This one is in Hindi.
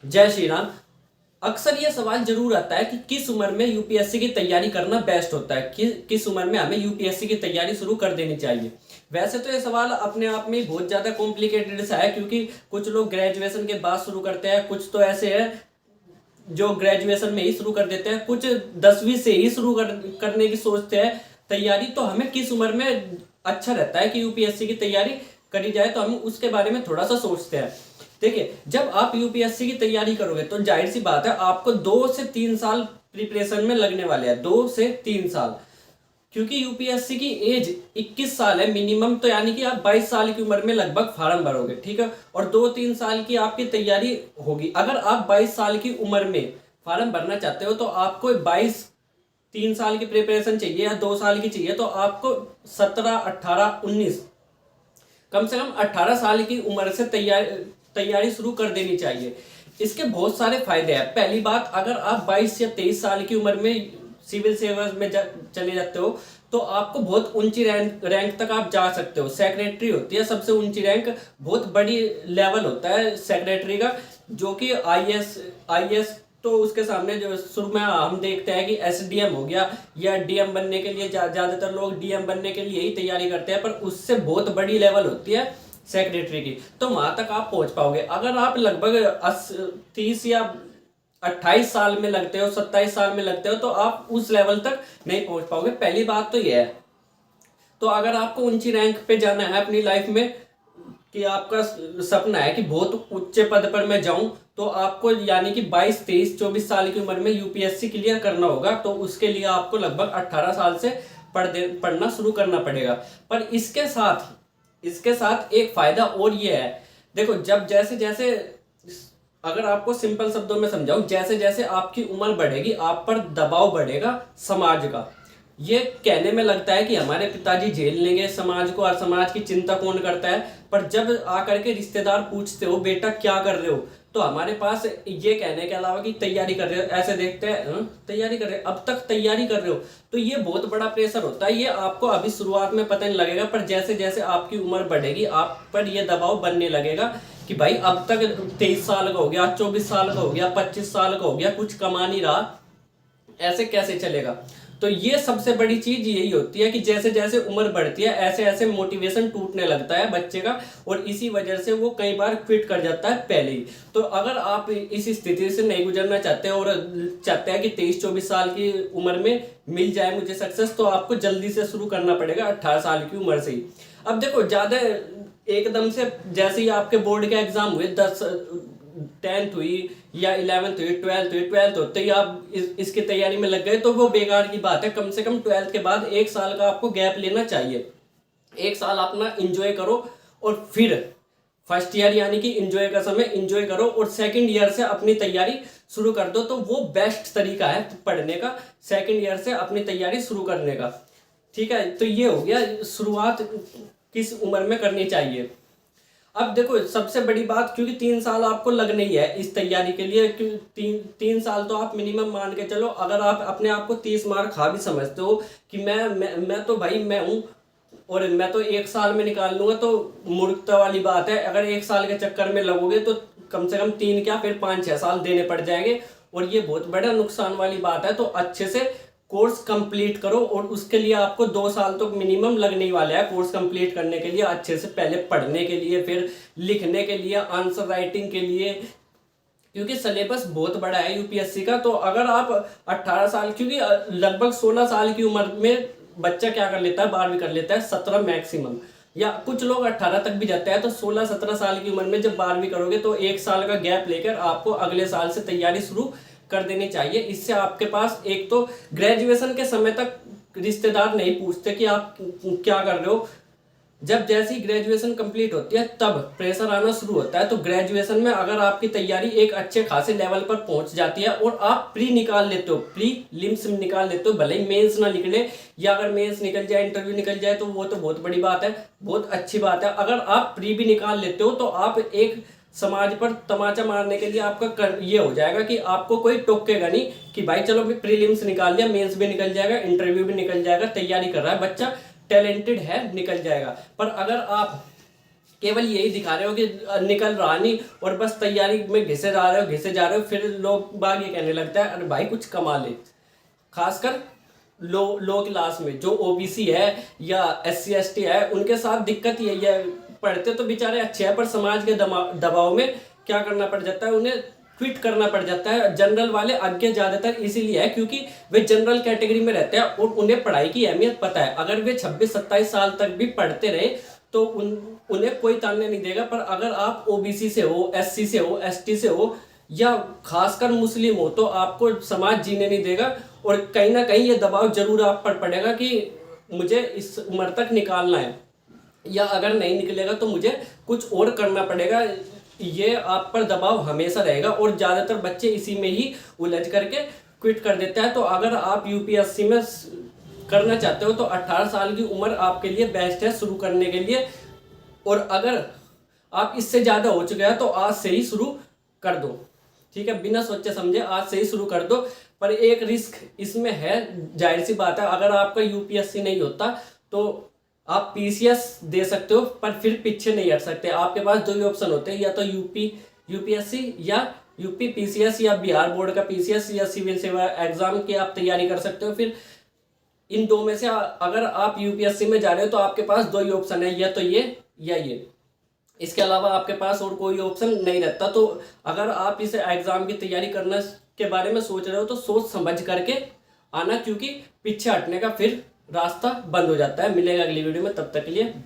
जय श्री राम। अक्सर ये सवाल जरूर आता है कि किस उम्र में यूपीएससी की तैयारी करना बेस्ट होता है, किस उम्र में हमें यूपीएससी की तैयारी शुरू कर देनी चाहिए। वैसे तो ये सवाल अपने आप में बहुत ज़्यादा कॉम्प्लिकेटेड सा है, क्योंकि कुछ लोग ग्रेजुएशन के बाद शुरू करते हैं, कुछ तो ऐसे है जो ग्रेजुएशन में ही शुरू कर देते हैं, कुछ 10वीं से ही शुरू करने की सोचते हैं तैयारी। तो हमें किस उम्र में अच्छा रहता है कि यूपीएससी की तैयारी करी जाए, तो हम उसके बारे में थोड़ा सा सोचते हैं। देखिए, जब आप यूपीएससी की तैयारी करोगे तो जाहिर सी बात है आपको 2 से 3 साल प्रिपरेशन में लगने वाले हैं, 2 से 3 साल। क्योंकि यूपीएससी की एज 21 साल है मिनिमम, तो यानी कि आप 22 साल की उम्र में लगभग फार्म भरोगे, ठीक है। और 2-3 साल की आपकी तैयारी होगी। अगर आप 22 साल की उम्र में फार्म भरना चाहते हो तो आपको 3 साल की प्रिपरेशन चाहिए या 2 साल की चाहिए, तो आपको 17, 18, 19, कम से कम 18 साल की उम्र से तैयारी शुरू कर देनी चाहिए। इसके बहुत सारे फायदे हैं। पहली बात, अगर आप 22 या 23 साल की उम्र में सिविल सर्विस में चले जाते हो तो आपको बहुत ऊंची रैंक तक आप जा सकते हो। सेक्रेटरी होती है सबसे ऊंची रैंक, बहुत बड़ी लेवल होता है सेक्रेटरी का, जो कि आईएएस तो उसके सामने जो शुरू में हम देखते हैं कि एसडीएम हो गया या डीएम बनने के लिए ज़्यादातर लोग डीएम बनने के लिए ही तैयारी करते हैं, पर उससे बहुत बड़ी लेवल होती है सेक्रेटरी की। तो वहां तक आप पहुंच पाओगे। अगर आप लगभग 30 या 28 साल में लगते हो, 27 साल में लगते हो, तो आप उस लेवल तक नहीं पहुंच पाओगे। पहली बात तो यह है। तो अगर आपको ऊंची रैंक पे जाना है अपनी लाइफ में, कि आपका सपना है कि बहुत उच्च पद पर मैं जाऊं, तो आपको यानी कि 22, 23, 24 साल की उम्र में यूपीएससी क्लियर करना होगा। तो उसके लिए आपको लगभग 18 साल से पढ़ना शुरू करना पड़ेगा। पर इसके साथ एक फायदा और ये है। देखो, जब जैसे जैसे, अगर आपको सिंपल शब्दों में समझाऊं, जैसे जैसे आपकी उम्र बढ़ेगी आप पर दबाव बढ़ेगा समाज का। ये कहने में लगता है कि हमारे पिताजी झेल लेंगे समाज को और समाज की चिंता कौन करता है, पर जब आकर के रिश्तेदार पूछते हो बेटा क्या कर रहे हो, तो हमारे पास ये कहने के अलावा कि तैयारी कर रहे हो, ऐसे देखते हैं तैयारी कर रहे हो, अब तक तैयारी कर रहे हो। तो ये बहुत बड़ा प्रेशर होता है। ये आपको अभी शुरुआत में पता नहीं लगेगा, पर जैसे जैसे आपकी उम्र बढ़ेगी आप पर ये दबाव बनने लगेगा कि भाई अब तक 23 साल का हो गया, 24 साल का हो गया, 25 साल का हो गया, कुछ कमा नहीं रहा, ऐसे कैसे चलेगा। तो ये सबसे बड़ी चीज यही होती है कि जैसे जैसे उम्र बढ़ती है ऐसे ऐसे मोटिवेशन टूटने लगता है बच्चे का, और इसी वजह से वो कई बार क्विट कर जाता है पहले ही। तो अगर आप इस स्थिति से नहीं गुजरना चाहते और चाहते हैं कि 23-24 साल की उम्र में मिल जाए मुझे सक्सेस, तो आपको जल्दी से शुरू करना पड़ेगा 18 साल की उम्र से ही। अब देखो, ज्यादा एकदम से जैसे ही आपके बोर्ड के एग्जाम हुए, 10th हुई या 11th हुई, 12th होते ही आप इसकी तैयारी में लग गए, तो वो बेकार की बात है। कम से कम 12th के बाद 1 साल का आपको गैप लेना चाहिए। 1 साल अपना इंजॉय करो, और फिर फर्स्ट ईयर यानी कि इंजॉय का समय इंजॉय करो, और सेकंड ईयर से अपनी तैयारी शुरू कर दो। तो वो बेस्ट तरीका है पढ़ने का, सेकंड ईयर से अपनी तैयारी शुरू करने का। ठीक है, तो ये हो गया शुरुआत किस उम्र में करनी चाहिए। अब देखो, सबसे बड़ी बात, क्योंकि 3 साल आपको लगने ही है इस तैयारी के लिए, क्योंकि तीन साल तो आप मिनिमम मान के चलो। अगर आप अपने आप को 30 मार खा भी समझते हो कि मैं तो भाई मैं हूँ और मैं तो 1 साल में निकाल लूंगा, तो मूर्खता वाली बात है। अगर 1 साल के चक्कर में लगोगे तो कम से कम 3 क्या फिर 5-6 साल देने पड़ जाएंगे, और ये बहुत बड़ा नुकसान वाली बात है। तो अच्छे से कोर्स कंप्लीट करो, और उसके लिए आपको 2 साल तो मिनिमम लगने ही वाले हैं कोर्स कंप्लीट करने के लिए। अच्छे से पहले पढ़ने के लिए, फिर लिखने के लिए, आंसर राइटिंग के लिए, क्योंकि सिलेबस बहुत बड़ा है यूपीएससी का। तो अगर आप 18 साल, क्योंकि लगभग 16 साल की उम्र में बच्चा क्या कर लेता है, 12वीं कर लेता है, 17 मैक्सिमम, या कुछ लोग 18 तक भी जाते हैं। तो 16-17 साल की उम्र में जब 12वीं करोगे तो 1 साल का गैप लेकर आपको अगले साल से तैयारी शुरू कर देनी चाहिए। इससे आपके पास एक तो ग्रेजुएशन के समय तक रिश्तेदार नहीं पूछते कि आप क्या कर रहे हो। जब जैसी ग्रेजुएशन कंप्लीट होती है तब प्रेशर आना शुरू होता है। तो ग्रेजुएशन में अगर आपकी तैयारी एक अच्छे खासे लेवल पर पहुंच जाती है और आप प्री निकाल लेते हो, प्री लिम्स निकाल लेते हो, भले ही मेंस ना निकले, या अगर मेंस निकल जाए, इंटरव्यू निकल जाए, तो वो तो बहुत बड़ी बात है, बहुत अच्छी बात है। अगर आप प्री भी निकाल लेते हो तो आप एक समाज पर तमाचा मारने के लिए आपका ये हो जाएगा कि आपको कोई टोकेगा नहीं कि भाई चलो प्रीलिम्स निकाल लिया, मेंस भी निकल जाएगा, इंटरव्यू भी निकल जाएगा, तैयारी कर रहा है बच्चा, टैलेंटेड है, निकल जाएगा। पर अगर आप केवल यही दिखा रहे हो कि निकल रहा नहीं और बस तैयारी में घिसे जा रहे हो। फिर लोग बाग ये कहने लगता है अरे भाई कुछ कमा ले। खासकर लो क्लास में जो ओबीसी है या एससी एसटी है, उनके साथ दिक्कत यही है। पढ़ते तो बेचारे अच्छे हैं पर समाज के दबाव में क्या करना पड़ जाता है, उन्हें क्विट करना पड़ जाता है। जनरल वाले आगे ज़्यादातर इसीलिए है क्योंकि वे जनरल कैटेगरी में रहते हैं और उन्हें पढ़ाई की अहमियत पता है। अगर वे 26-27 साल तक भी पढ़ते रहे तो उन्हें कोई ताने नहीं देगा। पर अगर आप ओबीसी से हो, एससी से हो, एसटी से हो या खासकर मुस्लिम हो तो आपको समाज जीने नहीं देगा और कहीं ना कहीं ये दबाव जरूर आप पर पड़ेगा कि मुझे इस उम्र तक निकालना है, या अगर नहीं निकलेगा तो मुझे कुछ और करना पड़ेगा। ये आप पर दबाव हमेशा रहेगा और ज़्यादातर बच्चे इसी में ही उलझ करके क्विट कर देते हैं। तो अगर आप यूपीएससी में करना चाहते हो तो 18 साल की उम्र आपके लिए बेस्ट है शुरू करने के लिए। और अगर आप इससे ज़्यादा हो चुके हैं तो आज से ही शुरू कर दो, ठीक है, बिना सोचे समझे आज से ही शुरू कर दो। पर एक रिस्क इसमें है, जाहिर सी बात है, अगर आपका यूपीएससी नहीं होता तो आप पीसीएस दे सकते हो पर फिर पीछे नहीं हट सकते। आपके पास दो ही ऑप्शन होते हैं, या तो यूपीएससी या यूपी पीसीएस या बिहार बोर्ड का पीसीएस या सिविल सेवा एग्जाम की आप तैयारी कर सकते हो। फिर इन दो में से अगर आप यूपीएससी में जा रहे हो तो आपके पास दो ही ऑप्शन है, या तो ये या ये। इसके अलावा आपके पास और कोई ऑप्शन नहीं रहता। तो अगर आप इस एग्ज़ाम की तैयारी करने के बारे में सोच रहे हो तो सोच समझ करके आना, क्योंकि पीछे हटने का फिर रास्ता बंद हो जाता है। मिलेगा अगली वीडियो में, तब तक के लिए।